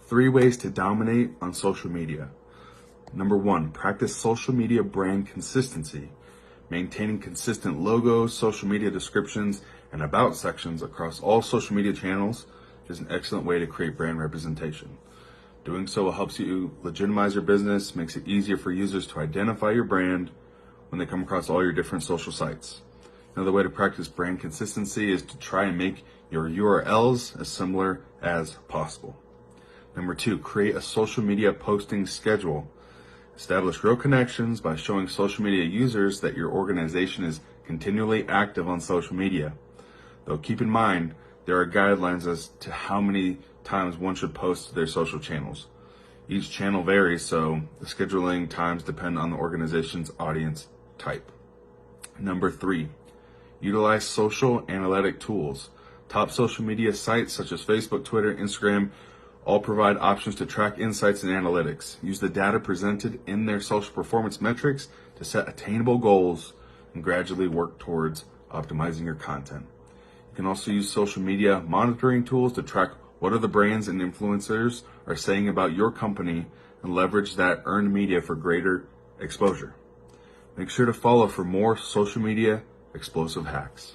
3 ways to dominate on social media. Number 1, practice social media brand consistency. Maintaining consistent logos, social media descriptions, and about sections across all social media channels is an excellent way to create brand representation. Doing so helps you legitimize your business, makes it easier for users to identify your brand when they come across all your different social sites. Another way to practice brand consistency is to try and make your URLs as similar as possible. Number 2, create a social media posting schedule. Establish real connections by showing social media users that your organization is continually active on social media. Though keep in mind, there are guidelines as to how many times one should post to their social channels. Each channel varies, so the scheduling times depend on the organization's audience type. Number 3, utilize social analytic tools. Top social media sites such as Facebook, Twitter, Instagram all provide options to track insights and analytics. Use the data presented in their social performance metrics to set attainable goals and gradually work towards optimizing your content. You can also use social media monitoring tools to track what other brands and influencers are saying about your company and leverage that earned media for greater exposure. Make sure to follow for more social media explosive hacks.